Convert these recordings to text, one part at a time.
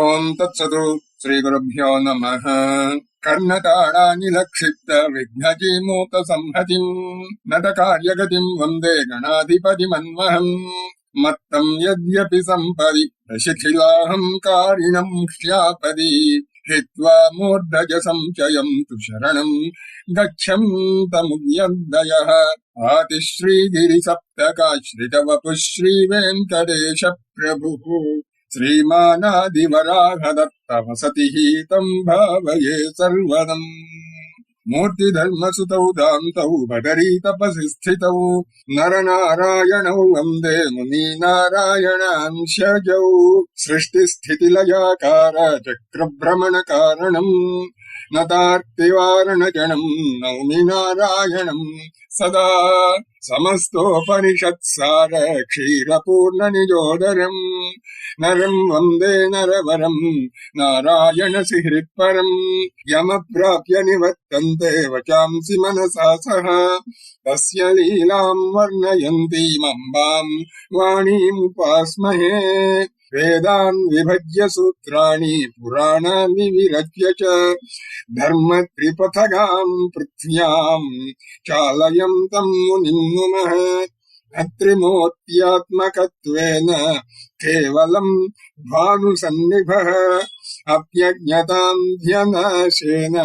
ఓం తత్సతు. శ్రీ గురుభ్యో నమః. కర్ణతాళాని లక్షిప్త విఘ్నజీమూత సంహతిం నట కార్యగతిం వందే గణాధిపతిమన్వహం. మత్తం యద్యపి సంపది ప్రశిథిలాహం కారిణం క్ష్యాపది హిత్వా మూర్ధజ సంచయం తు శరణం గచ్చంతముద్యద్దయః. ఆతిశ్రీగిరి సప్తకాశ్రిత వపుః శ్రీ వెంకటేశ ప్రభుః శ్రీమానాదివరాహదత్త వసతి తం భావయే సర్వదం. మూర్తిధర్మసుతౌ దాంతౌ బదరీ తపసి స్థితౌ నరనారాయణౌ వందే మునీనారాయణాంశజౌ. సృష్టిస్థితిలయాకార చక్రభ్రమణ కారణం నతార్తివారణజనం నౌమి నారాయణం సదా. సమస్తోపనిషత్సార క్షీరపూర్ణ నిజోదరం నరం వందే నరవరం నారాయణసి హృత్పరం. యమప్రాప్య నివర్తంతే వచాంసి మనసా సహ తస్య లీలాం వర్ణయంతీమంబాం వాణీముపాస్మహే. వేదాన్ విభజ్య సూత్రాణి పురాణాని విరచ్య చ ధర్మ త్రిపథగాం పృథ్వ్యాం చాలయంతం మునిం నుమః. అత్రిమూర్త్యాత్మకత్వేన కేవలం భానుసన్నిభః అప్యజ్ఞతాం ధ్యనాశేన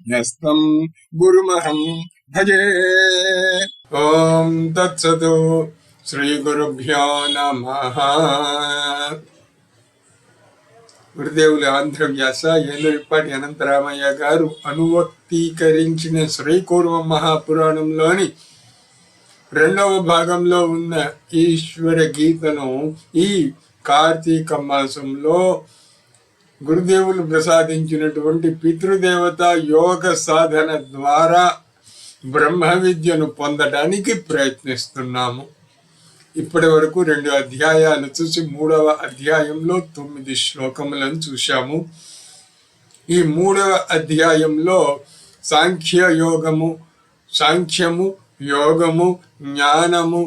న్యస్తం గురుమహం భజే. ఓం తత్సతు. శ్రీ గురుభ్యో నమః. గురుదేవులు ఆంధ్రవ్యాస ఏలూరిపాటి అనంతరామయ్య గారు అనువక్తీకరించిన శ్రీకూర్మ మహాపురాణంలోని 2వ భాగంలో ఉన్న ఈశ్వర గీతను ఈ కార్తీక మాసంలో గురుదేవులు ప్రసాదించినటువంటి పితృదేవత యోగ సాధన ద్వారా బ్రహ్మ విద్యను పొందడానికి ప్రయత్నిస్తున్నాము. ఇప్పటి వరకు 2 అధ్యాయాలు చూసి 3వ అధ్యాయంలో 9 శ్లోకములను చూశాము. ఈ 3వ అధ్యాయంలో సాంఖ్యము యోగము జ్ఞానము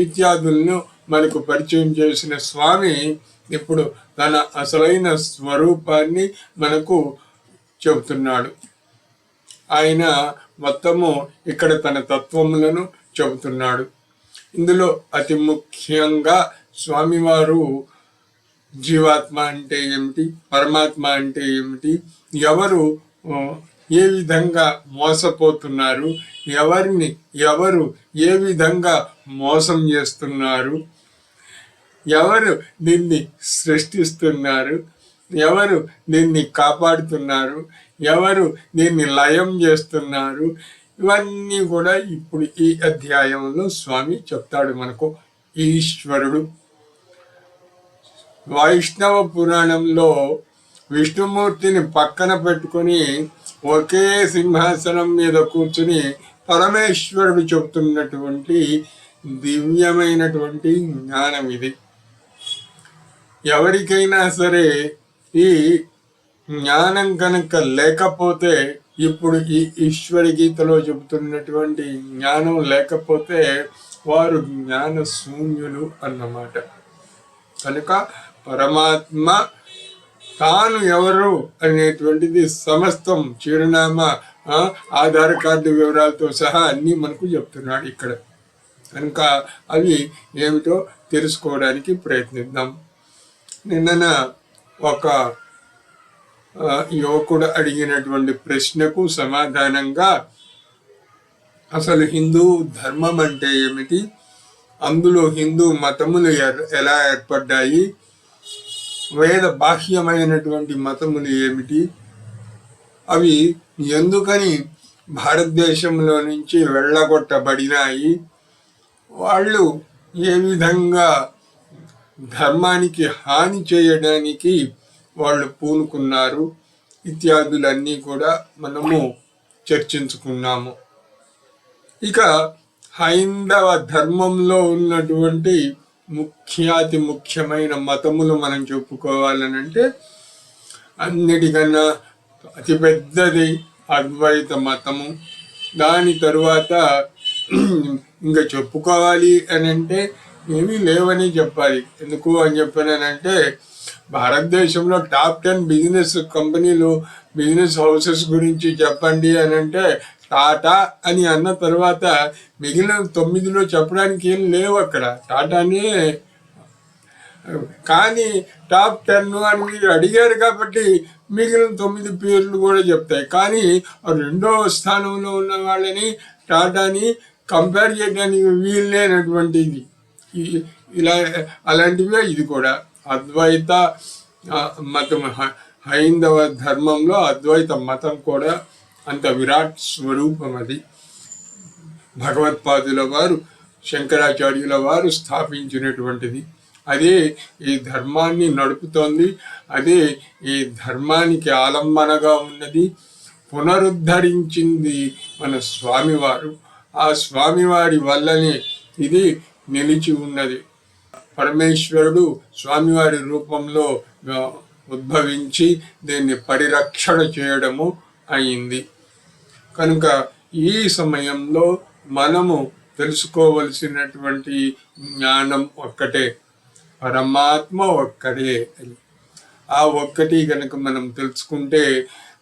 ఇత్యాదులను మనకు పరిచయం చేసిన స్వామి ఇప్పుడు తన అసలైన స్వరూపాన్ని మనకు చెబుతున్నాడు. ఆయన మొత్తము ఇక్కడ తన తత్వములను చెబుతున్నాడు. ఇందులో అతి ముఖ్యంగా స్వామివారు జీవాత్మ అంటే ఏమిటి, పరమాత్మ అంటే ఏమిటి, ఎవరు ఏ విధంగా మోసపోతున్నారు, ఎవరు ఏ విధంగా మోసం చేస్తున్నారు, ఎవరు దీన్ని సృష్టిస్తున్నారు, ఎవరు దీన్ని కాపాడుతున్నారు, ఎవరు దీన్ని లయం చేస్తున్నారు, ఇవన్నీ కూడా ఇప్పుడు ఈ అధ్యాయంలో స్వామి చెప్తాడు మనకు. ఈశ్వరుడు వైష్ణవ పురాణంలో విష్ణుమూర్తిని పక్కన పెట్టుకొని ఒకే సింహాసనం మీద కూర్చుని పరమేశ్వరుడు చెబుతున్నటువంటి దివ్యమైనటువంటి జ్ఞానం ఇది. ఎవరికైనా సరే ఈ జ్ఞానం కనుక లేకపోతే, ఇప్పుడు ఈ ఈశ్వరి గీతలో చెబుతున్నటువంటి జ్ఞానం లేకపోతే వారు జ్ఞాన శూన్యులు అన్నమాట. కనుక పరమాత్మ తాను ఎవరు అనేటువంటిది సమస్తం చిరునామా, ఆధార్ కార్డు వివరాలతో సహా అన్నీ మనకు చెప్తున్నాడు ఇక్కడ. కనుక అవి ఏమిటో తెలుసుకోవడానికి ప్రయత్నిద్దాం. నిన్న ఒక యువకుడు అడిగినటువంటి ప్రశ్నకు సమాధానంగా అసలు హిందూ ధర్మం అంటే ఏమిటి, అందులో హిందూ మతములు ఎలా ఏర్పడ్డాయి, వేద బాహ్యమైనటువంటి మతములు ఏమిటి, అవి ఎందుకని భారతదేశంలో నుంచి వెళ్ళగొట్టబడినాయి, వాళ్ళు ఏ విధంగా ధర్మానికి హాని చేయడానికి వాళ్ళు పూనుకున్నారు, ఇత్యాదులన్నీ కూడా మనము చర్చించుకున్నాము. ఇక హైందవ ధర్మంలో ఉన్నటువంటి ముఖ్యాతి ముఖ్యమైన మతములు మనం చెప్పుకోవాలనంటే అన్నిటికన్నా అతిపెద్దది అద్వైత మతము. దాని తరువాత ఇంకా చెప్పుకోవాలి అని అంటే ఏమీ లేవని చెప్పాలి. ఎందుకు అని చెప్పానంటే భారతదేశంలో టాప్ 10 బిజినెస్ కంపెనీలు, బిజినెస్ హౌసెస్ గురించి చెప్పండి అని అంటే టాటా అని అన్న తర్వాత మిగిలిన 9లో చెప్పడానికి ఏం లేవు అక్కడ, టాటానే. కానీ టాప్ 10 అని మీరు అడిగారు కాబట్టి మిగిలిన 9 పేర్లు కూడా చెప్తాయి. కానీ రెండో స్థానంలో ఉన్న వాళ్ళని, టాటాని కంపేర్ చేయడానికి వీల్లేనటువంటిది. ఇలా అలాంటివే ఇది కూడా. అద్వైత మతం, హైందవ ధర్మంలో అద్వైత మతం కూడా అంత విరాట్ స్వరూపం. అది భగవత్పాదుల వారు, శంకరాచార్యుల వారు స్థాపించినటువంటిది. అదే ఈ ధర్మాన్ని నడుపుతోంది, అదే ఈ ధర్మానికి ఆలంబనగా ఉన్నది. పునరుద్ధరించింది మన స్వామివారు. ఆ స్వామివారి వల్లనే ఇది నిలిచి ఉన్నది. పరమేశ్వరుడు స్వామివారి రూపంలో ఉద్భవించి దీన్ని పరిరక్షణ చేయడము అయింది. కనుక ఈ సమయంలో మనము తెలుసుకోవలసినటువంటి జ్ఞానం ఒక్కటే, పరమాత్మ ఒక్కడే అని. ఆ ఒక్కటి కనుక మనం తెలుసుకుంటే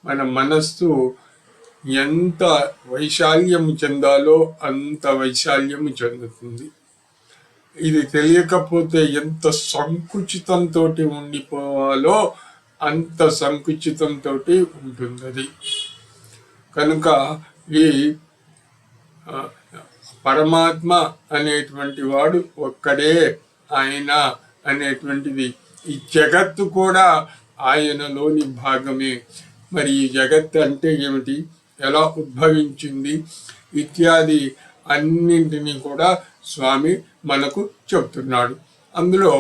మన మనస్సు ఎంత వైశాల్యము చెందాలో అంత వైశాల్యము చెందుతుంది. ఇది తెలియకపోతే ఎంత సంకుచితంతో ఉండిపోవాలో అంత సంకుచితంతో ఉంటుంది అది. కనుక ఈ పరమాత్మ అనేటువంటి వాడు ఒక్కడే, ఆయన అనేటువంటిది, ఈ జగత్తు కూడా ఆయనలోని భాగమే. మరి ఈ జగత్తు అంటే ఏమిటి, ఎలా ఉద్భవించింది ఇత్యాది అన్నింటినీ కూడా స్వామి మనకు చెప్తున్నాడు. అందులో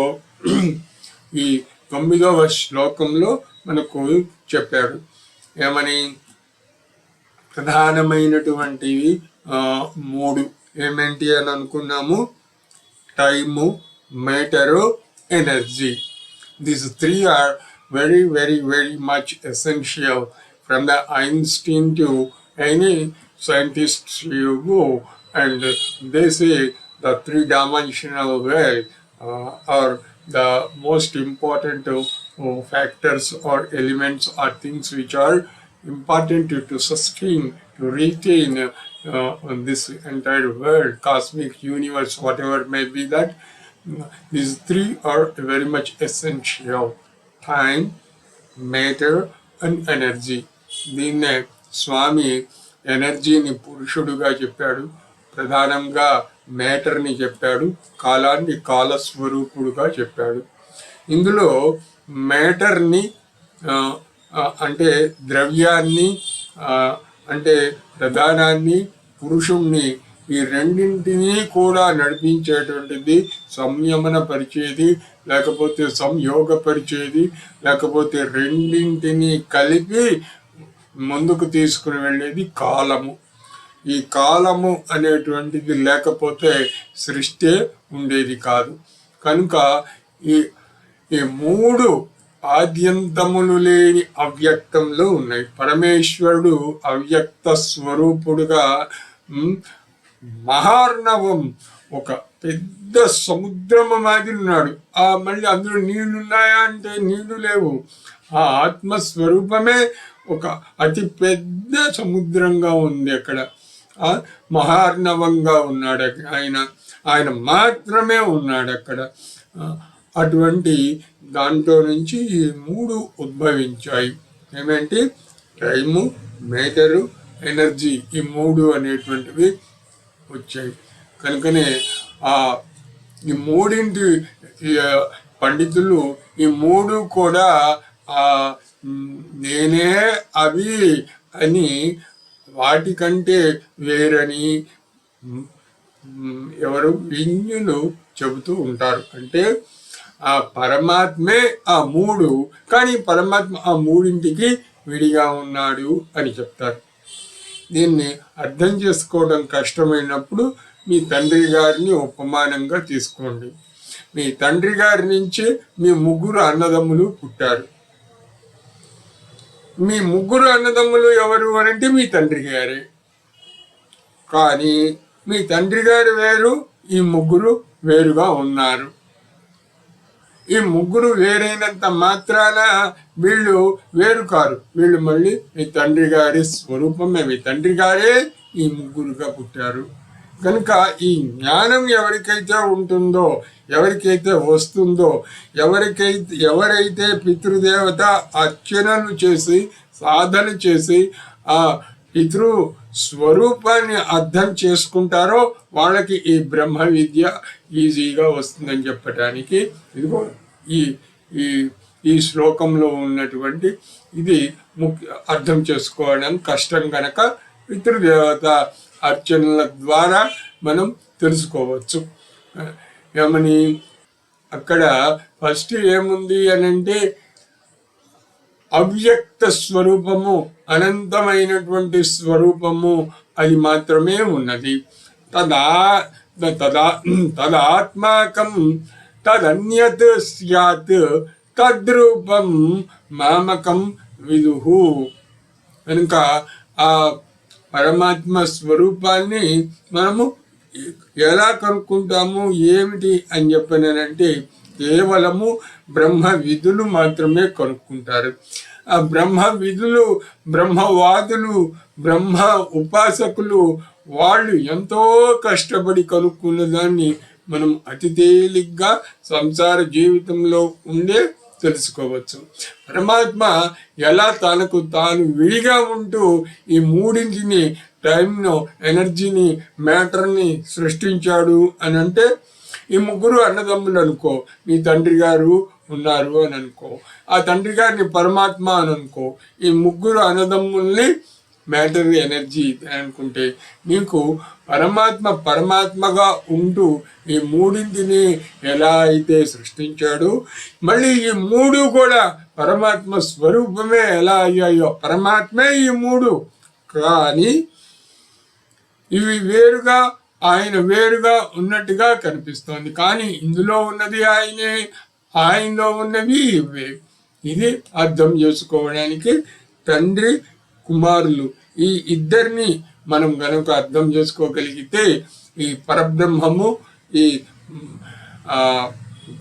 ఈ 9వ శ్లోకంలో మనకు చెప్పాడు ఏమని, ప్రధానమైనటువంటివి 3 ఏమేంటి అని అనుకున్నాము, time, matter, energy. These 3 are very, very, very much essential. From the Einstein to any scientist you go, and they say the 3-dimensional world are the most important factors or elements or things which are important to sustain, to retain this entire world, cosmic universe, whatever may be that. These 3 are very much essential: time, matter and energy. దీన్నే స్వామి ఎనర్జీని పురుషుడుగా చెప్పాడు, ప్రధానంగా మ్యాటర్ని చెప్పాడు, కాలాన్ని కాలస్వరూపుడుగా చెప్పాడు. ఇందులో మ్యాటర్ని అంటే ద్రవ్యాన్ని, అంటే ప్రధానాన్ని, పురుషుణ్ణి, ఈ రెండింటినీ కూడా నడిపించేటువంటిది, సంయమన పరిచేది, లేకపోతే సంయోగపరిచేది, లేకపోతే రెండింటినీ కలిపి ముందుకు తీసుకుని వెళ్ళేది కాలము. ఈ కాలము అనేటువంటిది లేకపోతే సృష్టి ఉండేది కాదు. కనుక ఈ 3 ఆద్యంతములు లేని అవ్యక్తంలో ఉన్నాయి. పరమేశ్వరుడు అవ్యక్త స్వరూపుడుగా మహార్ణవం, ఒక పెద్ద సముద్రము మాదిరి ఉన్నాడు. మళ్ళీ అందులో నీళ్లు ఉన్నాయా అంటే నీళ్లు లేవు. ఆ ఆత్మస్వరూపమే ఒక అతి పెద్ద సముద్రంగా ఉంది అక్కడ. మహార్ణవంగా ఉన్నాడు ఆయన మాత్రమే ఉన్నాడు అక్కడ. అటువంటి దాంట్లో నుంచి ఈ 3 ఉద్భవించాయి. ఏమేంటి, టైము, మ్యాటరు, ఎనర్జీ, ఈ 3 అనేటువంటివి వచ్చాయి. కనుకనే ఈ 3 పండితులు ఈ 3 కూడా నేనే అవి అని, వాటికంటే వేరని ఎవరు విజ్ఞులు చెబుతూ ఉంటారు. అంటే ఆ పరమాత్మే ఆ 3, కానీ పరమాత్మ ఆ 3ంటికి విడిగా ఉన్నాడు అని చెప్తారు. దీన్ని అర్థం చేసుకోవడం కష్టమైనప్పుడు మీ తండ్రి గారిని ఉపమానంగా తీసుకోండి. మీ తండ్రి గారి నుంచి మీ 3 అన్నదమ్ములు పుట్టారు. మీ 3 అన్నదమ్ములు ఎవరు అంటే మీ తండ్రి గారే. కానీ మీ తండ్రి గారు వేరు, ఈ 3 వేరుగా ఉన్నారు. ఈ ముగ్గురు వేరైనంత మాత్రాన వీళ్ళు వేరు కారు. వీళ్ళు మళ్ళీ మీ తండ్రి గారి స్వరూపమే, మీ తండ్రి గారే ఈ ముగ్గురుగా పుట్టారు. కనుక ఈ జ్ఞానం ఎవరికైతే ఉంటుందో, ఎవరికైతే వస్తుందో, ఎవరైతే పితృదేవత అర్చనలు చేసి సాధన చేసి ఆ పితృ స్వరూపాన్ని అర్థం చేసుకుంటారో వాళ్ళకి ఈ బ్రహ్మ విద్య ఈజీగా వస్తుందని చెప్పటానికి ఇదిగో ఈ ఈ ఈ శ్లోకంలో ఉన్నటువంటి ఇది అర్థం చేసుకోవడం కష్టం కనుక పితృదేవత అర్చనల ద్వారా మనం తెలుసుకోవచ్చు. ఏమని అక్కడ ఫస్ట్ ఏముంది అని అంటే అవ్యక్త స్వరూపము, అనంతమైనటువంటి స్వరూపము అది మాత్రమే ఉన్నది. తదాత్మాకం తదన్యత్ స్యాత్ తద్రూపం మామకం విదుహు. కనుక ఆ పరమాత్మ స్వరూపాన్ని మనము ఎలా కనుక్కుంటాము ఏమిటి అని చెప్పినంటే కేవలము బ్రహ్మ విధులు మాత్రమే కనుక్కుంటారు. ఆ బ్రహ్మ విధులు, బ్రహ్మవాదులు, బ్రహ్మ ఉపాసకులు వాళ్ళు ఎంతో కష్టపడి కనుక్కున్న దాన్ని మనం అతి తేలిగ్గా సంసార జీవితంలో ఉండే తెలుసుకోవచ్చు. పరమాత్మ ఎలా తనకు తాను విడిగా ఉంటూ ఈ మూడింటిని, టైంను, ఎనర్జీని, మ్యాటర్ని సృష్టించాడు అని అంటే ఈ ముగ్గురు అన్నదమ్ములు అనుకో, నీ తండ్రి గారు ఉన్నారు అని అనుకో, ఆ తండ్రి గారిని పరమాత్మ అని అనుకో, ఈ ముగ్గురు అన్నదమ్ముల్ని మ్యాటర్, ఎనర్జీ అనుకుంటే నీకు పరమాత్మగా ఉంటూ ఈ మూడింటిని ఎలా అయితే సృష్టించాడు, మళ్ళీ ఈ మూడు కూడా పరమాత్మ స్వరూపమే ఎలా అయ్యాయో, పరమాత్మే ఈ మూడు, కానీ ఇవి వేరుగా ఆయన వేరుగా ఉన్నట్టుగా కనిపిస్తోంది. కానీ ఇందులో ఉన్నది ఆయనే, ఆయనలో ఉన్నవి ఇవే. ఇది అర్థం చేసుకోవడానికి తండ్రి కుమారులు ఈ ఇద్దరిని మనం గనుక అర్థం చేసుకోగలిగితే ఈ పరబ్రహ్మము, ఈ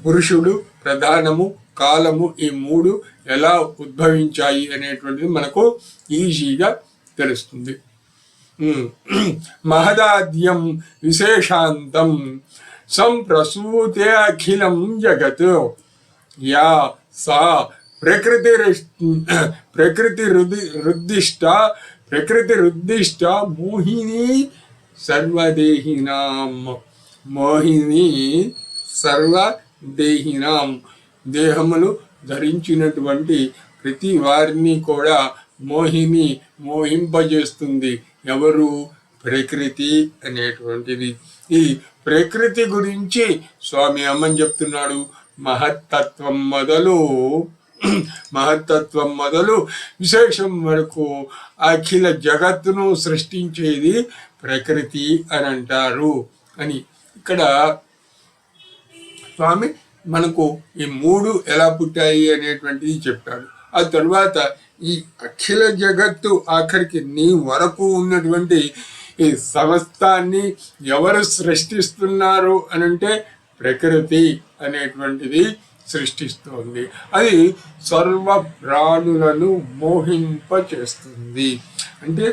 పురుషుడు, ప్రధానము, కాలము, ఈ మూడు ఎలా ఉద్భవించాయి అనేటువంటిది మనకు ఈజీగా తెలుస్తుంది. మహదాద్యం విశేషాంతం సంప్రసూతే అఖిలం జగత్ యా సా ప్రకృతి రుద్దిష్ట మోహిని సర్వదేహినాం దేహములు ధరించినటువంటి ప్రతి వారిని కూడా మోహింపజేస్తుంది. ఎవరు? ప్రకృతి అనేటువంటిది. ఈ ప్రకృతి గురించి స్వామి అమ్మని చెప్తున్నాడు. మహత్తత్వం మొదలు విశేషం వరకు అఖిల జగత్తును సృష్టించేది ప్రకృతి అని అంటారు అని ఇక్కడ స్వామి మనకు ఈ మూడు ఎలా పుట్టాయి అనేటువంటిది చెప్పాడు. ఆ తర్వాత ఈ అఖిల జగత్తు ఆఖరికి నీ వరకు ఉన్నటువంటి ఈ సమస్తాన్ని ఎవరు సృష్టిస్తున్నారు అని అంటే ప్రకృతి అనేటువంటిది సృష్టిస్తోంది. అది సర్వ ప్రాణులను మోహింపచేస్తుంది. అంటే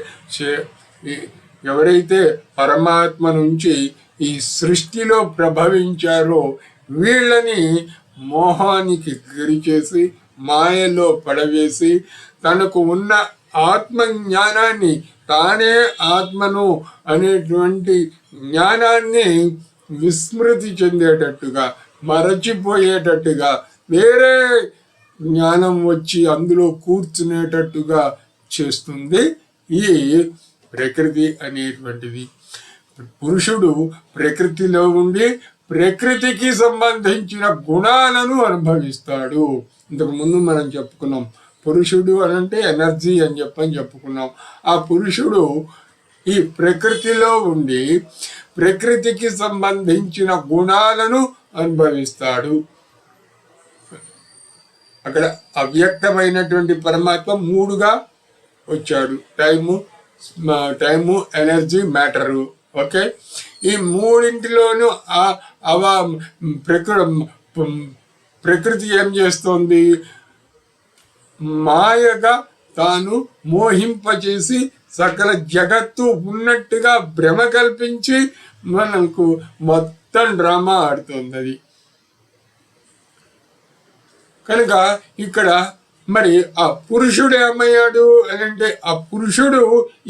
ఎవరైతే పరమాత్మ నుంచి ఈ సృష్టిలో ప్రభవించారో వీళ్ళని మోహానికి గురి చేసి, మాయలో పడవేసి, తనకు ఉన్న ఆత్మ జ్ఞానాన్ని, తానే ఆత్మను అనేటువంటి జ్ఞానాన్ని విస్మృతి చెందేటట్టుగా, మరచిపోయేటట్టుగా, వేరే జ్ఞానం వచ్చి అందులో కూర్చునేటట్టుగా చేస్తుంది ఈ ప్రకృతి అనేటువంటిది. పురుషుడు ప్రకృతిలో ఉండి ప్రకృతికి సంబంధించిన గుణాలను అనుభవిస్తాడు. ఇంతకు ముందు మనం చెప్పుకున్నాం, పురుషుడు అనంటే ఎనర్జీ అని చెప్పుకున్నాం. ఆ పురుషుడు ఈ ప్రకృతిలో ఉండి ప్రకృతికి సంబంధించిన గుణాలను అనుభవిస్తాడు. అక్కడ అవ్యక్తమైనటువంటి పరమాత్మ మూడుగా వచ్చాడు. Time, energy, matter. ఓకే, ఈ మూడింటిలోనూ ప్రకృతి ఏం చేస్తోంది? మాయగా తాను మోహింపచేసి సకల జగత్తు ఉన్నట్టుగా భ్రమ కల్పించి మనకు మొత్తం డ్రామా ఆడుతుంది అది. కనుక ఇక్కడ మరి ఆ పురుషుడు ఏమయ్యాడు అని అంటే, ఆ పురుషుడు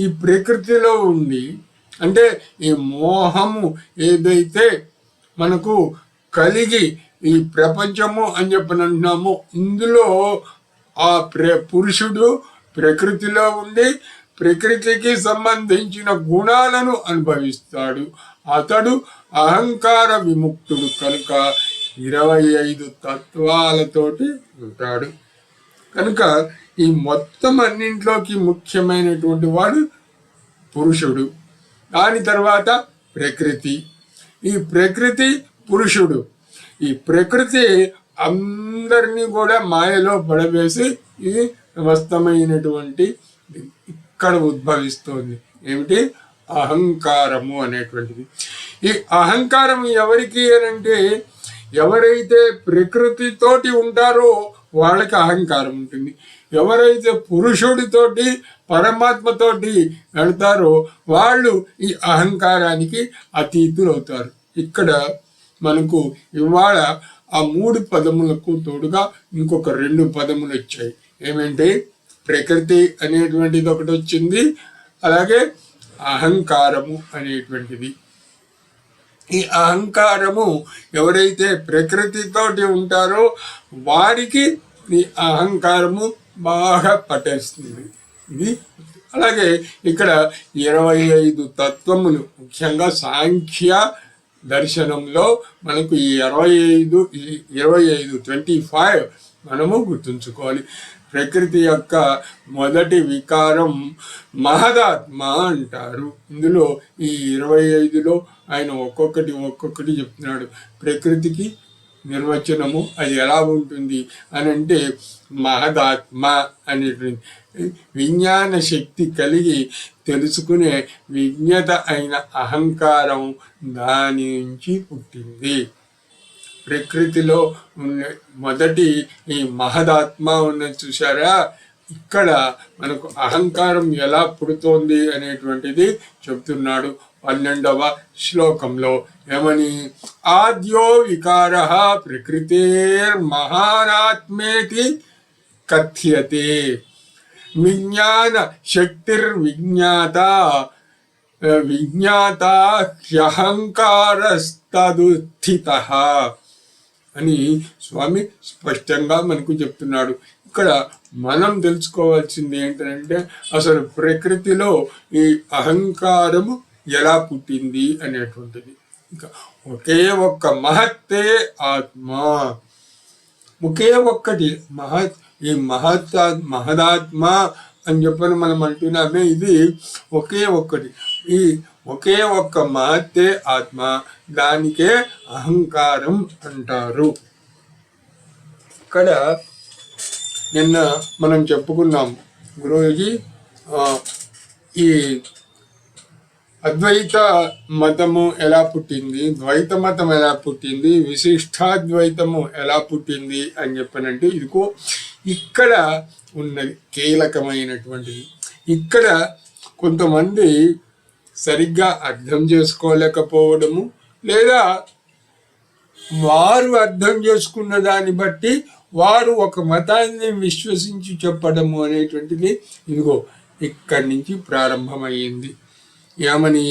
ఈ ప్రకృతిలో ఉంది. అంటే ఈ మోహము ఏదైతే మనకు కలిగి ఈ ప్రపంచము అని చెప్పనంటున్నామో, ఇందులో ఆ పురుషుడు ప్రకృతిలో ఉండి ప్రకృతికి సంబంధించిన గుణాలను అనుభవిస్తాడు. అతడు అహంకార విముక్తుడు కనుక 25 తత్వాలతోటి ఉంటాడు. కనుక ఈ మొత్తం అన్నింట్లోకి ముఖ్యమైనటువంటి వాడు పురుషుడు. దాని తర్వాత ప్రకృతి. ఈ ప్రకృతి పురుషుడు. ఈ ప్రకృతి అందరినీ కూడా మాయలో పడవేసి ఈ సమస్తమైనటువంటి ఇక్కడ ఉద్భవిస్తోంది. ఏమిటి? అహంకారము అనేటువంటిది. ఈ అహంకారం ఎవరికి అంటే, ఎవరైతే ప్రకృతితోటి ఉంటారో వాళ్ళకి అహంకారం ఉంటుంది. ఎవరైతే పురుషుడితోటి పరమాత్మతోటి వెళ్తారో వాళ్ళు ఈ అహంకారానికి అతీతులు అవుతారు. ఇక్కడ మనకు ఇవాళ ఆ 3 పదములకు తోడుగా ఇంకొక 2 పదములు వచ్చాయి. ఏమంటే ప్రకృతి అనేటువంటిది ఒకటి వచ్చింది, అలాగే అహంకారము అనేటువంటిది. ఈ అహంకారము ఎవరైతే ప్రకృతితోటి ఉంటారో వారికి ఈ అహంకారము బాగా పట్టేస్తుంది. ఇది అలాగే ఇక్కడ 25 తత్వములు, ముఖ్యంగా సాంఖ్య దర్శనంలో మనకు ఈ 25 మనము గుర్తుంచుకోవాలి. ప్రకృతి యొక్క మొదటి వికారం మహదాత్మ అంటారు. ఇందులో ఈ 25లో ఆయన ఒక్కొక్కటి చెప్తున్నాడు. ప్రకృతికి నిర్వచనము అది ఎలా ఉంటుంది అని అంటే, మహదాత్మ అనేటువంటి విజ్ఞాన శక్తి కలిగి తెలుసుకునే విజ్ఞత అయిన అహంకారం దాని నుంచి పుట్టింది. ప్రకృతిలో ఉన్న మొదటి ఈ మహదాత్మ ఉన్నది చూసారా, ఇక్కడ మనకు అహంకారం ఎలా పుడుతోంది అనేటువంటిది చెప్తున్నాడు 12వ శ్లోకంలో. ఏమని? ఆద్యో వికార ప్రకృతేర్మహానాత్మేతి కథ్యతే విజ్ఞాన విజ్ఞాత హ్యహంకారస్తదుత్థితః అని స్వామి స్పష్టంగా మనకు చెప్తున్నాడు. ఇక్కడ మనం తెలుసుకోవాల్సింది ఏంటంటే, అసలు ప్రకృతిలో ఈ అహంకారము ఎలా పుట్టింది అనేటువంటిది. ఇంకా ఒకే ఒక్క మహత్తే ఆత్మ, ఒకే ఒక్కటి ఈ మహదాత్మ అని చెప్పని మనం అంటున్నామే, ఇది ఒకే ఒక్కటి. ఈ ఒకే ఒక్క మహత్తే ఆత్మ, దానికే అహంకారం అంటారు. ఇక్కడ నిన్న మనం చెప్పుకున్నాం గురువుజీ, ఈ అద్వైత మతము ఎలా పుట్టింది, ద్వైత మతం ఎలా పుట్టింది, విశిష్టాద్వైతము ఎలా పుట్టింది అని చెప్పనంటే, ఇదిగో ఇక్కడ ఉన్నది కీలకమైనటువంటిది. ఇక్కడ కొంతమంది సరిగ్గా అర్థం చేసుకోలేకపోవడము, లేదా వారు అర్థం చేసుకున్న దాన్ని బట్టి వారు ఒక మతాన్ని విశ్వసించి చెప్పడము అనేటువంటిది ఇదిగో ఇక్కడి నుంచి ప్రారంభమైంది. ఏమని?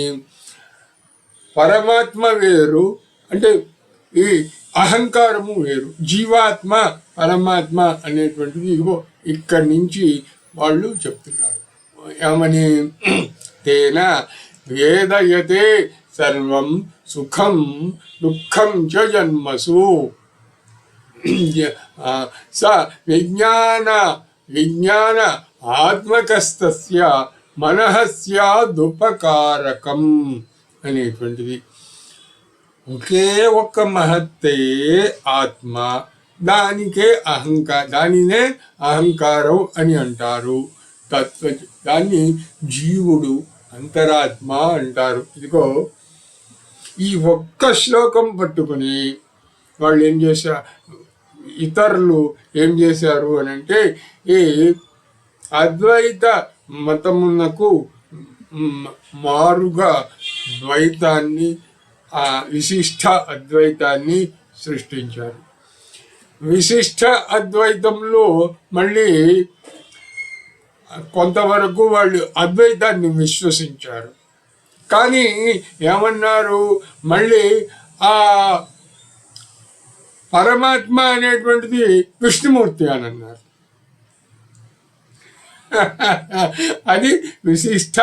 పరమాత్మ వేరు, అంటే ఈ అహంకారము వేరు, జీవాత్మ పరమాత్మ అనేటువంటిది ఇదిగో ఇక్కడి నుంచి వాళ్ళు చెప్తున్నారు. ఏమని? తేన వేదయతే సర్వం సుఖం దుఃఖం చ జన్మసు స విజ్ఞాన ఆత్మకస్తస్య మనః స్యాదుపకారకం అనేటువంటిది. ఒకే ఒక్క మహత్తే ఆత్మ, దానినే అహంకారం అని అంటారు. దాన్ని జీవుడు అంతరాత్మ అంటారు. ఇదిగో ఈ ఒక్క శ్లోకం పట్టుకుని వాళ్ళు ఏం చేశారు, ఇతరులు ఏం చేశారు అని అంటే ఈ అద్వైత మతమునకు మారుగా ద్వైతాన్ని, విశిష్ట అద్వైతాన్ని సృష్టించారు. విశిష్ట అద్వైతంలో మళ్ళీ కొంతవరకు వాళ్ళు అద్వైతాన్ని విశ్వసించారు. కానీ ఏమన్నారు, మళ్ళీ ఆ పరమాత్మ అనేటువంటిది విష్ణుమూర్తి అని అన్నారు. అది విశిష్ట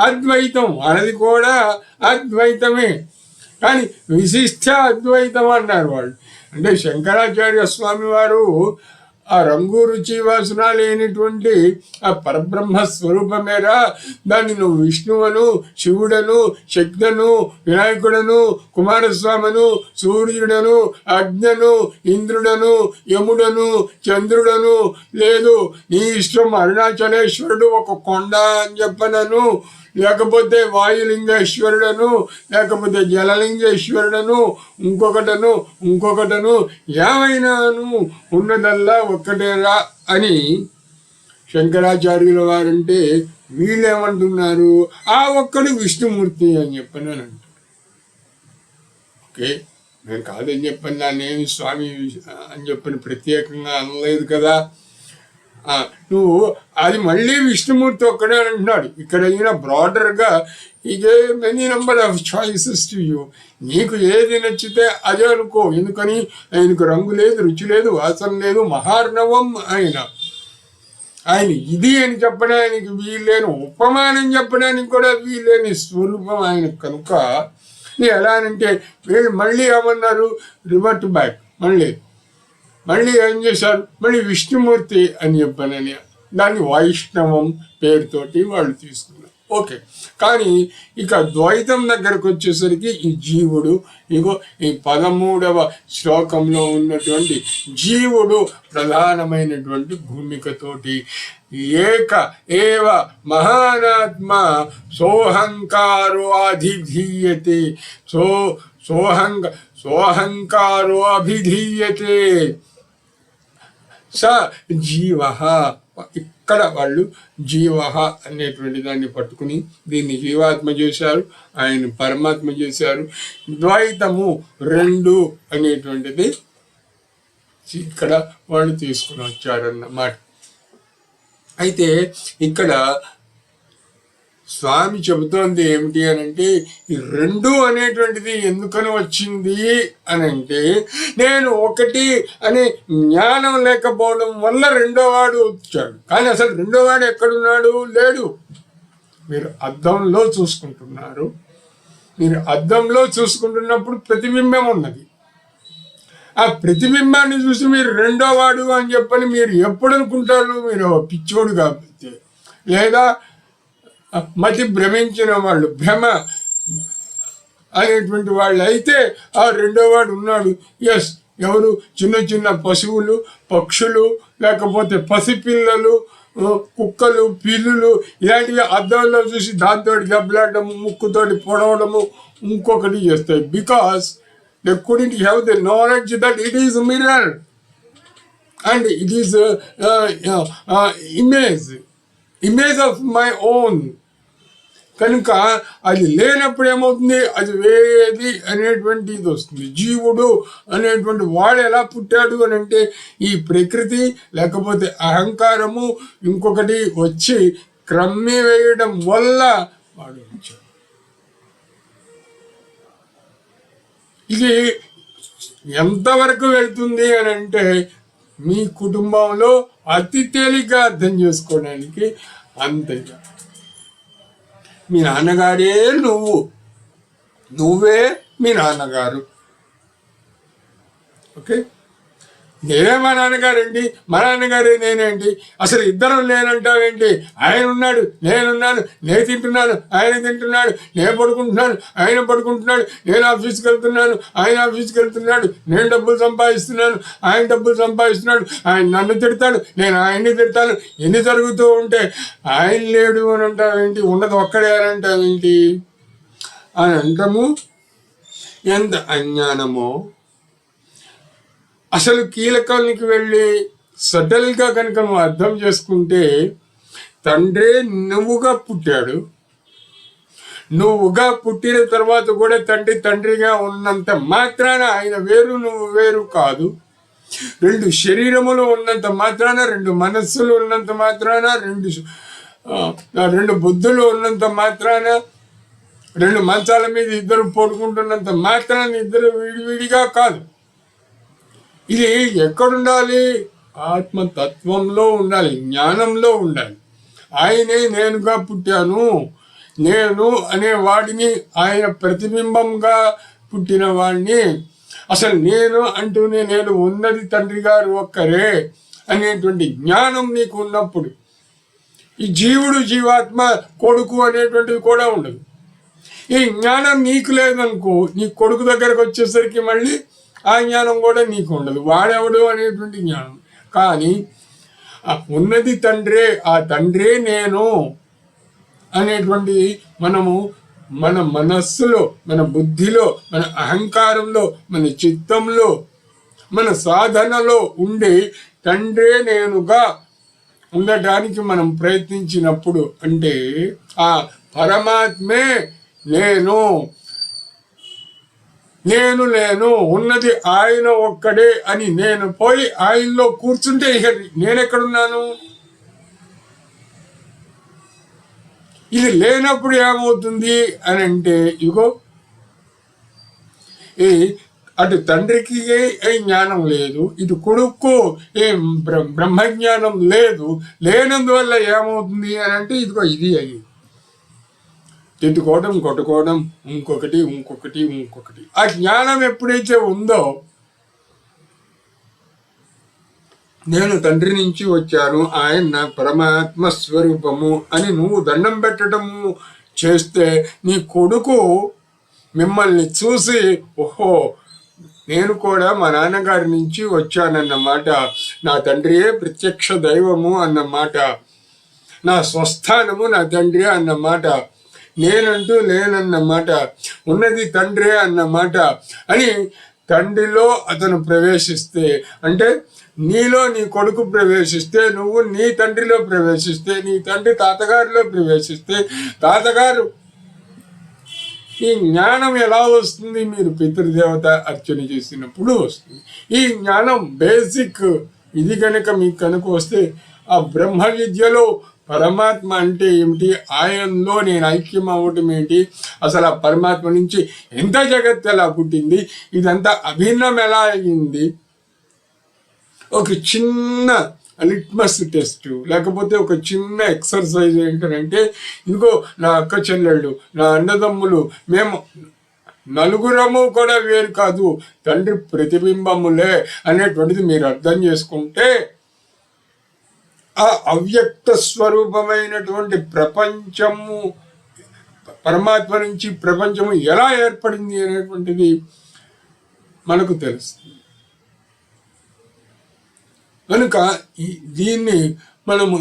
అద్వైతం, అది కూడా అద్వైతమే, కానీ విశిష్ట అద్వైతం అన్నారు వాళ్ళు. అంటే శంకరాచార్య స్వామి వారు ఆ రంగు రుచి వాసన లేనిటువంటి ఆ పరబ్రహ్మ స్వరూపమేరా, దాన్ని నువ్వు విష్ణువను, శివుడను, శక్తను, వినాయకుడను, కుమారస్వామను, సూర్యుడను, అగ్నను, ఇంద్రుడను, యముడను, చంద్రుడను, లేదు నీ ఇష్టం అరుణాచలేశ్వరుడు ఒక కొండ అని చెప్పనను, లేకపోతే వాయులింగేశ్వరుడను, లేకపోతే జలలింగేశ్వరుడను, ఇంకొకటను ఏమైనాను ఉన్నదల్లా ఒక్కటేరా అని శంకరాచార్యుల వారంటే వీళ్ళేమంటున్నారు, ఆ ఒక్కడు విష్ణుమూర్తి అని చెప్పని అని అంటారు. ఓకే, నేను కాదని చెప్పని దాన్నేమి స్వామి అని చెప్పని ప్రత్యేకంగా అనలేదు కదా. నువ్వు అది మళ్ళీ విష్ణుమూర్తి ఒక్కడే అంటున్నాడు. ఇక్కడ అయినా బ్రాడర్గా ఇదే many number of choices to you, నీకు ఏది నచ్చితే అదే అనుకో. ఎందుకని ఆయనకు రంగు లేదు, రుచి లేదు, వాసన లేదు, మహార్ణవం ఆయన ఇది అని చెప్పడానికి వీల్లేని, ఉపమానం చెప్పడానికి కూడా వీల్లేని స్వరూపం ఆయన కనుక ఎలా అంటే వీళ్ళు మళ్ళీ ఏమన్నారు, రివర్ట్ బ్యాక్, మళ్ళీ ఏం చేశారు, మళ్ళీ విష్ణుమూర్తి అని చెప్పనని దాన్ని వైష్ణవం పేరుతోటి వాళ్ళు తీసుకున్నారు. ఓకే, కానీ ఇక ద్వైతం దగ్గరకు వచ్చేసరికి ఈ జీవుడు, ఇగో ఈ 13వ శ్లోకంలో ఉన్నటువంటి జీవుడు ప్రధానమైనటువంటి భూమికతోటి ఏక ఏవ మహానాత్మ సోహంకారో అధిధీయతే, సోహంకారో అభిధీయతే స జీవ. ఇక్కడ వాళ్ళు జీవ అనేటువంటి దాన్ని పట్టుకుని దీన్ని జీవాత్మ చేశారు, ఆయన పరమాత్మ చేశారు. ద్వైతము రెండు అనేటువంటిది ఇక్కడ వాళ్ళు తీసుకుని వచ్చారన్నమాట. అయితే ఇక్కడ స్వామి చెబుతోంది ఏమిటి అని అంటే, ఈ రెండు అనేటువంటిది ఎందుకని వచ్చింది అని అంటే, నేను ఒకటి అనే జ్ఞానం లేకపోవడం వల్ల రెండోవాడు వచ్చాడు. కానీ అసలు రెండోవాడు ఎక్కడున్నాడు, లేడు. మీరు అద్దంలో చూసుకుంటున్నారు, మీరు అద్దంలో చూసుకుంటున్నప్పుడు ప్రతిబింబం ఉన్నది. ఆ ప్రతిబింబాన్ని చూసి మీరు రెండోవాడు అని చెప్పని మీరు ఎప్పుడు అనుకుంటారు, మీరు పిచ్చోడు కాబట్టి, లేదా మతి భ్రమించిన వాళ్ళు, భ్రమ అనేటువంటి వాళ్ళు అయితే ఆ రెండోవాడు ఉన్నాడు. ఎస్, ఎవరు, చిన్న పశువులు, పక్షులు, లేకపోతే పసిపిల్లలు, కుక్కలు, పిల్లులు ఇలాంటివి అద్దంలో చూసి దాంతో దెబ్బలాడము, ముక్కుతోటి పొడవడము, ఇంకొకటి చేస్తాయి. Because they couldn't have the knowledge that it is mirror and it is image of my own. కనుక అది లేనప్పుడు ఏమవుతుంది, అది వేది అనేటువంటి ఇది వస్తుంది. జీవుడు అనేటువంటి వాడు ఎలా పుట్టాడు అని అంటే, ఈ ప్రకృతి లేకపోతే అహంకారము ఇంకొకటి వచ్చి క్రమ్మి వేయడం వల్ల వాడు వచ్చాడు. ఇది ఎంతవరకు వెళ్తుంది అని అంటే, మీ కుటుంబంలో అతి తేలిగ్గా అర్థం చేసుకోవడానికి అంతగా. మీ నాన్నగారే నువ్వే మీ నాన్నగారు. ఓకే, నేనే మా నాన్నగారండి, మా నాన్నగారే నేనేంటి, అసలు ఇద్దరం లేనంటావేంటి? ఆయన ఉన్నాడు, నేనున్నాను, నేను తింటున్నాను, ఆయన తింటున్నాడు, నేను పడుకుంటున్నాను, ఆయన పడుకుంటున్నాడు, నేను ఆఫీస్కి వెళ్తున్నాను, ఆయన ఆఫీస్కి వెళ్తున్నాడు, నేను డబ్బులు సంపాదిస్తున్నాను, ఆయన డబ్బులు సంపాదిస్తున్నాడు, ఆయన నన్ను తిడతాడు, నేను ఆయన్ని తిడతాను. ఎన్ని జరుగుతూ ఉంటే ఆయన లేడు అని అంటావేంటి, ఉన్నది ఒక్కడే అని అంటావేంటి అని అంటాము. ఎంత అజ్ఞానమో అసలు కీలకానికి వెళ్ళి సటల్గా కనుక నువ్వు అర్థం చేసుకుంటే తండ్రే నువ్వుగా పుట్టాడు. నువ్వుగా పుట్టిన తర్వాత కూడా తండ్రిగా ఉన్నంత మాత్రాన ఆయన వేరు నువ్వు వేరు కాదు. రెండు శరీరములు ఉన్నంత మాత్రాన, రెండు మనస్సులు ఉన్నంత మాత్రాన, రెండు బుద్ధులు ఉన్నంత మాత్రాన, రెండు మంచాల మీద ఇద్దరు పడుకుంటున్నంత మాత్రాన ఇద్దరు విడివిడిగా కాదు. ఇది ఎక్కడుండాలి? ఆత్మతత్వంలో ఉండాలి, జ్ఞానంలో ఉండాలి. ఆయనే నేనుగా పుట్టాను, నేను అనే వాడిని, ఆయన ప్రతిబింబంగా పుట్టిన వాడిని, అసలు నేను అంటూనే నేను ఉన్నది తండ్రి గారు ఒక్కరే అనేటువంటి జ్ఞానం నీకు ఉన్నప్పుడు ఈ జీవుడు జీవాత్మ కొడుకు అనేటువంటిది కూడా ఉండదు. ఈ జ్ఞానం నీకు లేదనుకో, నీ కొడుకు దగ్గరకు వచ్చేసరికి మళ్ళీ ఆ జ్ఞానం కూడా నీకు ఉండదు, వాడెవడు అనేటువంటి జ్ఞానం. కానీ ఉన్నది తండ్రే, ఆ తండ్రే నేను అనేటువంటి మనము మన మనస్సులో, మన బుద్ధిలో, మన అహంకారంలో, మన చిత్తంలో, మన సాధనలో ఉండి తండ్రే నేనుగా ఉండటానికి మనం ప్రయత్నించినప్పుడు, అంటే ఆ పరమాత్మే నేను లేను, ఉన్నది ఆయన ఒక్కడే అని నేను పోయి ఆయనలో కూర్చుంటే ఇక నేనెక్కడున్నాను? ఇది లేనప్పుడు ఏమవుతుంది అని అంటే, ఇగో అటు తండ్రికి జ్ఞానం లేదు, ఇటు కొడుకు బ్రహ్మజ్ఞానం లేదు. లేనందువల్ల ఏమవుతుంది అని అంటే, ఇదిగో ఇది అయ్యి తిట్టుకోవడం, కొట్టుకోవడం, ఇంకొకటి. ఆ జ్ఞానం ఎప్పుడైతే ఉందో, నేను తండ్రి నుంచి వచ్చాను, ఆయన పరమాత్మ స్వరూపము అని నువ్వు దండం పెట్టడము చేస్తే, నీ కొడుకు మిమ్మల్ని చూసి ఓహో నేను కూడా మా నాన్నగారి నుంచి వచ్చానన్నమాట, నా తండ్రియే ప్రత్యక్ష దైవము అన్నమాట, నా స్వస్థానము నా తండ్రి అన్నమాట, నేనంటూ లేనన్నమాట, ఉన్నది తండ్రే అన్నమాట అని తండ్రిలో అతను ప్రవేశిస్తే, అంటే నీలో నీ కొడుకు ప్రవేశిస్తే, నువ్వు నీ తండ్రిలో ప్రవేశిస్తే, నీ తండ్రి తాతగారిలో ప్రవేశిస్తే, తాతగారు ఈ జ్ఞానం ఎలా వస్తుంది? మీరు పితృదేవత అర్చన చేసినప్పుడు వస్తుంది. ఈ జ్ఞానం బేసిక్ ఇది కనుక మీకు కనుక వస్తే, ఆ బ్రహ్మ విద్యలో పరమాత్మ అంటే ఏమిటి, ఆయనలో నేను ఐక్యం అవ్వటం ఏంటి, అసలు ఆ పరమాత్మ నుంచి ఎంత జగత్తు ఎలా పుట్టింది, ఇదంతా అభిన్నం ఎలా అయింది, ఒక చిన్న లిట్మస్ టెస్ట్ లేకపోతే ఒక చిన్న ఎక్సర్సైజ్ ఏంటంటే, ఇదిగో నా అక్క చెల్లెళ్ళు, నా అన్నదమ్ములు, మేము నలుగురము కూడా వేరు కాదు, తండ్రి ప్రతిబింబములే అనేటువంటిది మీరు అర్థం చేసుకుంటే, ఆ అవ్యక్త స్వరూపమైనటువంటి ప్రపంచము, పరమాత్మ నుంచి ప్రపంచము ఎలా ఏర్పడింది అనేటువంటిది మనకు తెలుస్తుంది. కనుక దీన్ని మనము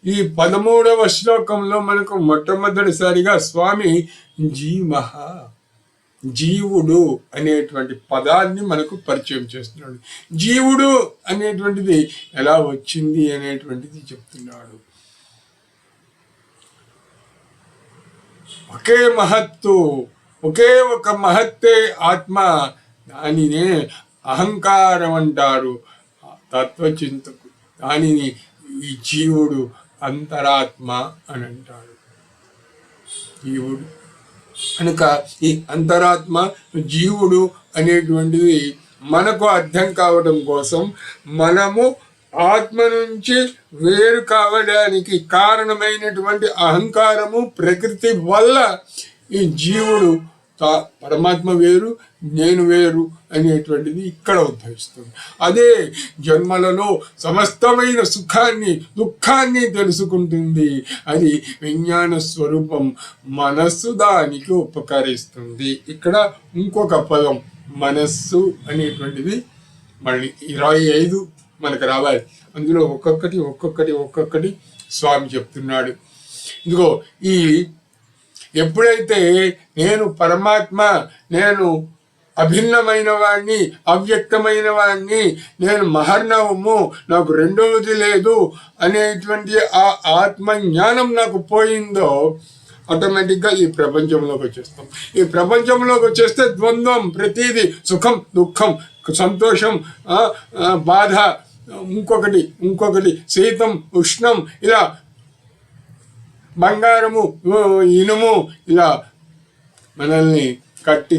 ఈ 13వ శ్లోకంలో మనకు మొట్టమొదటిసారిగా స్వామి జీవుడు అనేటువంటి పదాన్ని మనకు పరిచయం చేస్తున్నాడు. జీవుడు అనేటువంటిది ఎలా వచ్చింది అనేటువంటిది చెప్తున్నాడు. ఒకే మహత్తు, ఒకే ఒక మహత్తే ఆత్మ, దానినే అహంకారం అంటారు తత్వచింతకు. దానిని ఈ జీవుడు అంతరాత్మ అని అంటాడు. జీవుడు కనుక ఈ అంతరాత్మ జీవుడు అనేటువంటిది మనకు అర్థం కావడం కోసం, మనము ఆత్మ నుంచి వేరు కావడానికి కారణమైనటువంటి అహంకారము, ప్రకృతి వల్ల ఈ జీవుడు పరమాత్మ వేరు, నేను వేరు అనేటువంటిది ఇక్కడ ఉద్భవిస్తుంది. అదే జన్మలలో సమస్తమైన సుఖాన్ని దుఃఖాన్ని తెలుసుకుంటుంది. అది విజ్ఞాన స్వరూపం, మనస్సు దానికి ఉపకరిస్తుంది. ఇక్కడ ఇంకొక పదం మనస్సు అనేటువంటిది మళ్ళీ 25 మనకు రావాలి. అందులో ఒక్కొక్కటి స్వామి చెప్తున్నాడు. ఇదిగో ఈ ఎప్పుడైతే నేను పరమాత్మ, నేను అభిన్నమైన వాడిని, అవ్యక్తమైన వాడిని, నేను మహర్ణవము, నాకు రెండవది లేదు అనేటువంటి ఆ ఆత్మజ్ఞానం నాకు పోయిందో ఆటోమేటిక్గా ఈ ప్రపంచంలోకి వచ్చేస్తాం. ఈ ప్రపంచంలోకి వచ్చేస్తే ద్వంద్వం, ప్రతిదీ సుఖం దుఃఖం, సంతోషం, బాధ, ఇంకొకటి శీతం ఉష్ణం, ఇలా బంగారము ఇనుము, ఇలా మనల్ని కట్టి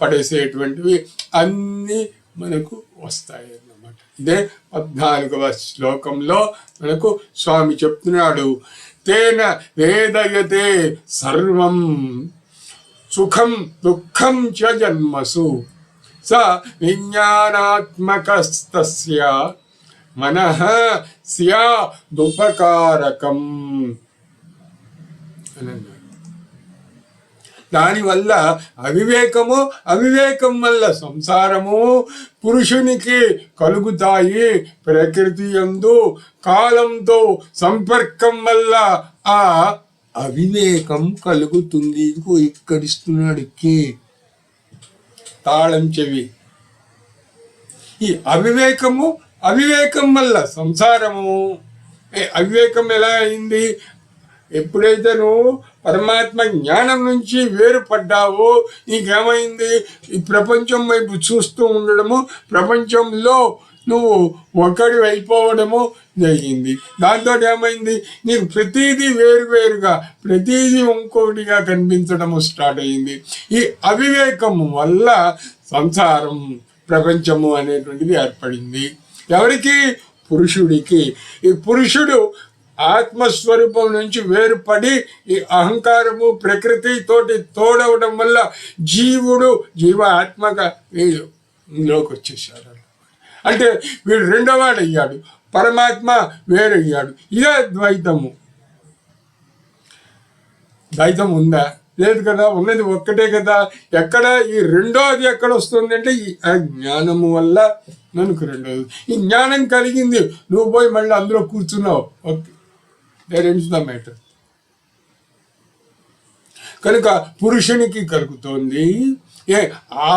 పడేసేటువంటివి అన్నీ మనకు వస్తాయి అన్నమాట. ఇదే 14వ శ్లోకంలో మనకు స్వామి చెప్తున్నాడు, తేన వేదయతే సర్వం సుఖం దుఃఖం చ జన్మసు స విజ్ఞానాత్మకస్తస్య మనః స్యాదుపకారకం అని అన్నాడు. దానివల్ల అవివేకం వల్ల సంసారము పురుషునికి కలుగుతాయి. ప్రకృతి యందు కాలంతో సంపర్కం వల్ల ఆ అవివేకం కలుగుతుంది. ఇక్కడిస్తున్నాడు తాళం చెవి. ఈ అవివేకం వల్ల సంసారము. అవివేకం ఎలా అయింది? ఎప్పుడైతే నువ్వు పరమాత్మ జ్ఞానం నుంచి వేరుపడ్డావో నీకేమైంది? ఈ ప్రపంచం వైపు చూస్తూ ఉండడము, ప్రపంచంలో నువ్వు ఒకటి అయిపోవడము జరిగింది. దాంతో ఏమైంది? నీకు ప్రతిదీ వేరువేరుగా, ప్రతిదీ ఇంకొకటిగా కనిపించడము స్టార్ట్ అయింది. ఈ అవివేకం వల్ల సంసారం, ప్రపంచము అనేటువంటిది ఏర్పడింది. ఎవరికి? పురుషుడికి. ఈ పురుషుడు ఆత్మస్వరూపం నుంచి వేరుపడి ఈ అహంకారము ప్రకృతి తోటి తోడవడం వల్ల జీవ ఆత్మగా వీళ్ళలోకి వచ్చేసాడు. అంటే వీడు రెండోవాడు అయ్యాడు, పరమాత్మ వేరయ్యాడు. ఇదే ద్వైతము. ద్వైతం ఉందా? లేదు కదా, ఉన్నది ఒక్కటే కదా. ఎక్కడ ఈ రెండోది ఎక్కడ వస్తుంది అంటే ఈ జ్ఞానము వల్ల మనకు రెండోది. ఈ జ్ఞానం కలిగింది, నువ్వు పోయి మళ్ళీ అందులో కూర్చున్నావు, okay, there ends the matter. కనుక పురుషునికి కలుగుతోంది ఆ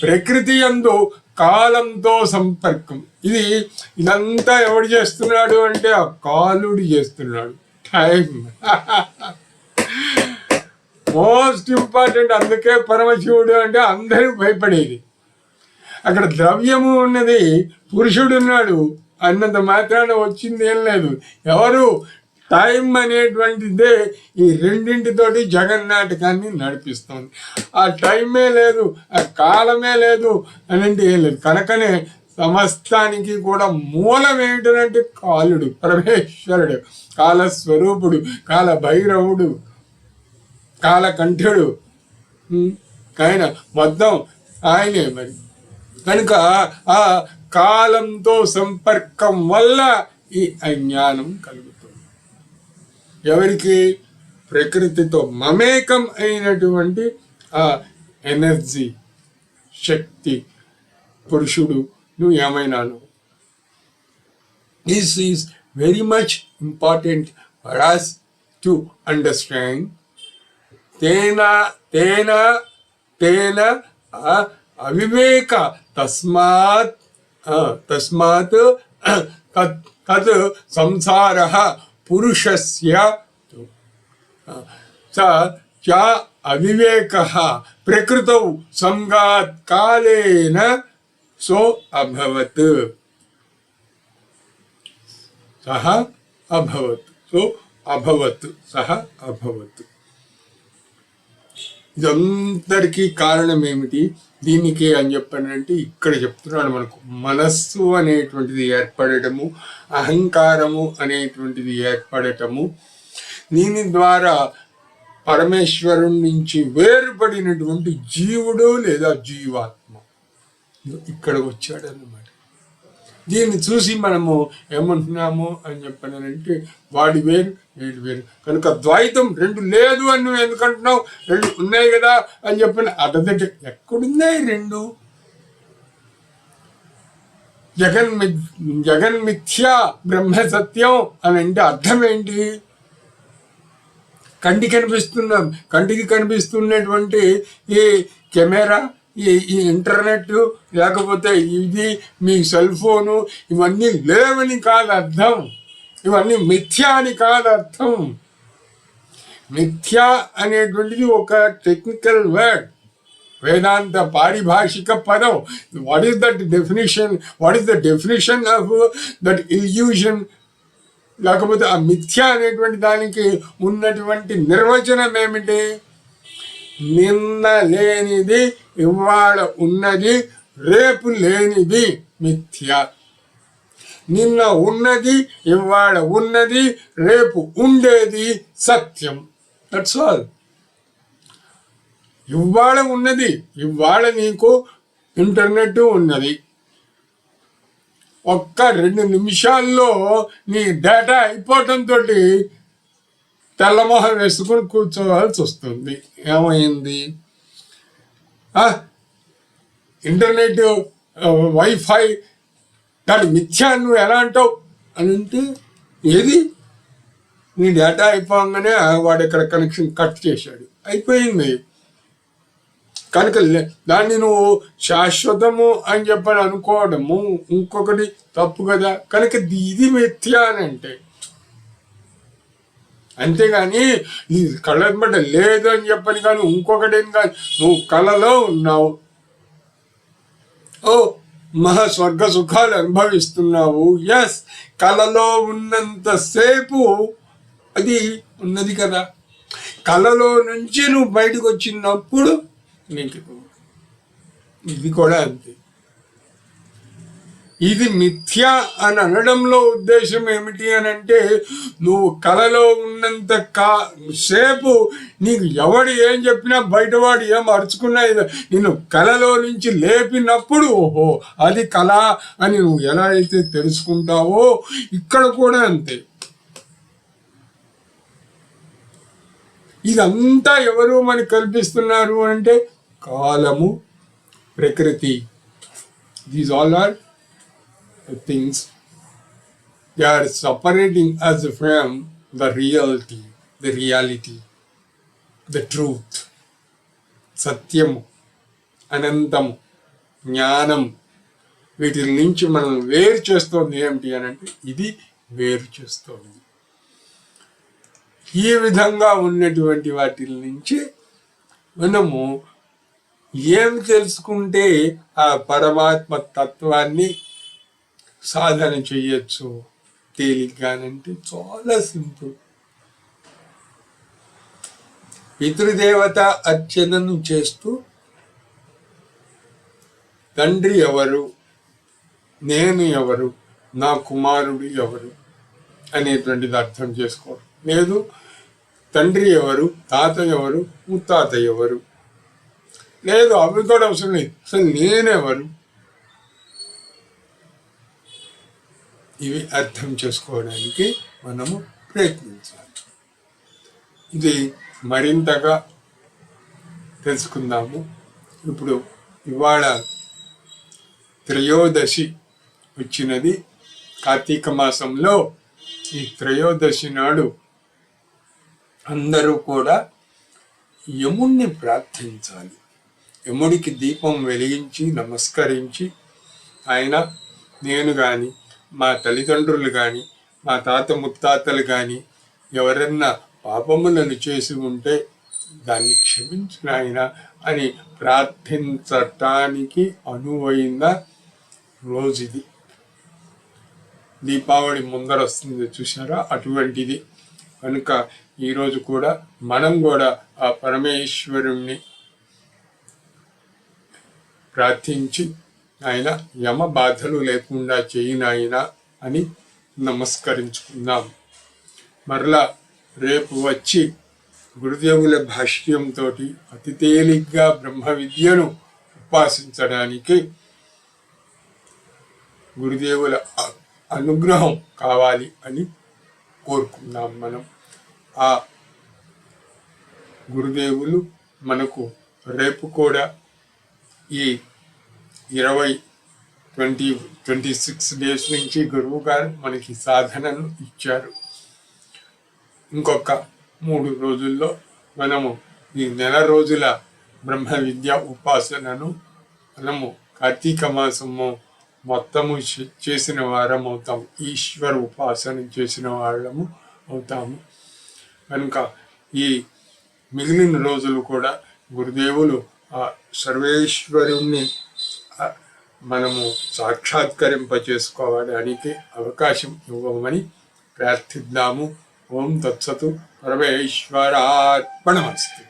ప్రకృతి యందు కాలంతో సంపర్కం. ఇదంతా ఎవడు చేస్తున్నాడు అంటే ఆ కాలుడు చేస్తున్నాడు. Time most important. అందుకే పరమశివుడు అంటే అందరూ భయపడేది. అక్కడ ద్రవ్యము ఉన్నది, పురుషుడున్నాడు అన్నంత మాత్రాన వచ్చింది ఏం లేదు. ఎవరు? టైం అనేటువంటిదే ఈ రెండింటితోటి జగన్నాటకాన్ని నడిపిస్తుంది. ఆ టైమే లేదు, ఆ కాలమే లేదు అనేది ఏం లేదు. కనుకనే సమస్తానికి కూడా మూలం ఏంటంటే కాలుడు, పరమేశ్వరుడు, కాలస్వరూపుడు, కాల భైరవుడు, కాలకంఠుడు. ఆయన మొత్తం ఆయనే. మరి కనుక ఆ కాలంతో సంపర్కం వల్ల ఈ అజ్ఞానం కలుగుతుంది. ఎవరికి? ప్రకృతితో మమేకం అయినటువంటి ఆ ఎనర్జీ, శక్తి, పురుషుడు, నువ్వు ఏమైనాను. This is very much important for us to understand. తేన అవివేక తస్మాత్ తత్ సంసారః పురుషస్య చ అవివేకః ప్రకృతౌ సంగాత్ కాలేన సో అభవత్. సహ అభవత్. ఇదందరికీ కారణం ఏమిటి? దీనికి అని చెప్పానంటే ఇక్కడ చెప్తున్నాడు మనకు. మనస్సు అనేటువంటిది ఏర్పడటము, అహంకారము అనేటువంటిది ఏర్పడటము, దీని ద్వారా పరమేశ్వరుడి నుంచి వేరుపడినటువంటి జీవుడు లేదా జీవాత్మ ఇక్కడ వచ్చాడు అన్నమాట. దీన్ని చూసి మనము ఏమంటున్నాము అని చెప్పానంటే వాడి వేరు వీడి వేరు. కనుక ద్వైతం రెండు లేదు అని నువ్వు ఎందుకంటున్నావు? రెండు ఉన్నాయి కదా అని చెప్పిన అడ్డదట. ఎక్కడున్నాయి రెండు? జగన్మిథ్యా బ్రహ్మ సత్యం అని అంటే అర్థం ఏంటి? కంటికి కనిపిస్తున్నటువంటి ఈ కెమెరా, ఈ ఇంటర్నెట్ లేకపోతే ఇది మీ సెల్ ఫోను ఇవన్నీ లేవని కాదు అర్థం, ఇవన్నీ మిథ్యా అని కాదు అర్థం. మిథ్యా అనేటువంటిది ఒక టెక్నికల్ వర్డ్, వేదాంత పారిభాషిక పదం. What is that definition? What is the definition of that illusion? లేకపోతే ఆ మిథ్య అనేటువంటి దానికి ఉన్నటువంటి నిర్వచనం ఏమిటి? నిన్న లేనిది ఇవాళ ఉన్నది, రేపు లేనిది మిథ్య. నిన్న ఉన్నది ఇవాళ ఉన్నది, రేపు ఉండేది సత్యం. That's all. ఇవాళ ఉన్నది, ఇవాళ నీకు ఇంటర్నెట్ ఉన్నది, ఒక్క 2 నిమిషాల్లో నీ డేటా అయిపోవటంతో తెల్లమొహం వేసుకుని కూర్చోవాల్సి వస్తుంది. ఏమైంది? ఇంటర్నెట్, వైఫై దాని మిథ్యా నువ్వు ఎలా అంటావు అని అంటే, ఏది నీ డేటా అయిపోగానే వాడు ఇక్కడ కనెక్షన్ కట్ చేశాడు, అయిపోయింది. కనుక దాన్ని నువ్వు శాశ్వతము అని చెప్పని అనుకోవడము ఇంకొకటి తప్పు కదా. కనుక ఇది మిథ్య అని అంటే, అంతేగాని నీ కళ్ళ లేదు అని చెప్పని కానీ ఇంకొకటి ఏం కాదు. నువ్వు కళలో ఉన్నావు, ఓ మహా స్వర్గ సుఖాలు అనుభవిస్తున్నావు. ఎస్, కళలో ఉన్నంతసేపు అది ఉన్నది కదా. కళలో నుంచి నువ్వు బయటకు వచ్చినప్పుడు నీకు ఇది కూడా అంతే. ఇది మిథ్య అని అనడంలో ఉద్దేశం ఏమిటి అని అంటే, నువ్వు కళలో ఉన్నంత సేపు నీకు ఎవడు ఏం చెప్పినా, బయటవాడు ఏం అరుచుకున్నా, నేను కళలో నుంచి లేపినప్పుడు ఓహో అది కళ అని నువ్వు ఎలా అయితే తెలుసుకుంటావో, ఇక్కడ కూడా అంతే. ఇదంతా ఎవరు మనకి కల్పిస్తున్నారు అంటే కాలము, ప్రకృతి. These all are things. They are separating us from the reality, the truth. సత్యము, అనంతము, జ్ఞానం, వీటి నుంచి మనం వేరు చేస్తోంది ఏమిటి అని అంటే, ఇది వేరు చేస్తోంది. ఈ విధంగా ఉన్నటువంటి వాటి నుంచి మనము ఏమి తెలుసుకుంటే ఆ పరమాత్మ తత్వాన్ని సాధన చెయ్యొచ్చు తేలిగ్గానంటే చాలా సింపుల్. పితృదేవత అర్చనను చేస్తూ తండ్రి ఎవరు, నేను ఎవరు, నా కుమారుడు ఎవరు అనేటువంటిది అర్థం చేసుకోవడం లేదు. తండ్రి ఎవరు, తాత ఎవరు, ముత్తాత ఎవరు లేదు, అవి కూడా అవసరం లేదు. అసలు నేనెవరు, ఇవి అర్థం చేసుకోవడానికి మనము ప్రయత్నించాలి. ఇది మరింతగా తెలుసుకుందాము. ఇప్పుడు ఇవాళ త్రయోదశి వచ్చినది. కార్తీక మాసంలో ఈ త్రయోదశి నాడు అందరూ కూడా యముణ్ణి ప్రార్థించాలి. యముడికి దీపం వెలిగించి నమస్కరించి, ఆయన నేను కానీ, మా తల్లిదండ్రులు కానీ, మా తాత ముత్తాతలు కానీ ఎవరన్నా పాపములను చేసి ఉంటే దాన్ని క్షమించిన ఆయన అని ప్రార్థించటానికి అనువైన రోజు ఇది. దీపావళి ముందర వస్తుంది చూసారా, అటువంటిది. కనుక ఈరోజు కూడా మనం కూడా ఆ పరమేశ్వరుణ్ణి ప్రార్థించి, ఆయన యమ బాధలు లేకుండా చేయినాయన అని నమస్కరించుకుందాం. మరలా రేపు వచ్చి గురుదేవుల భాష్యంతో అతి తేలిగ్గా బ్రహ్మ విద్యను ఉపాసించడానికి గురుదేవుల అనుగ్రహం కావాలి అని కోరుకుందాం. మనం ఆ గురుదేవులు మనకు రేపు కూడా ఈ 26 డేస్ నుంచి గురువు గారు మనకి సాధనను ఇచ్చారు. ఇంకొక 3 రోజుల్లో మనము ఈ నెల రోజుల బ్రహ్మ విద్య ఉపాసనను మనము కార్తీక మాసము మొత్తము చేసిన వారం అవుతాం, ఈశ్వర ఉపాసన చేసిన వాళ్ళము అవుతాము. కనుక ఈ మిగిలిన రోజులు కూడా గురుదేవులు ఆ సర్వేశ్వరుణ్ణి మనము సాక్షాత్కరింప చేసుకోవడానికి అవకాశం ఇవ్వమని ప్రార్థిద్దాము. ఓం తత్సతు. పరమేశ్వరార్పణమస్తు.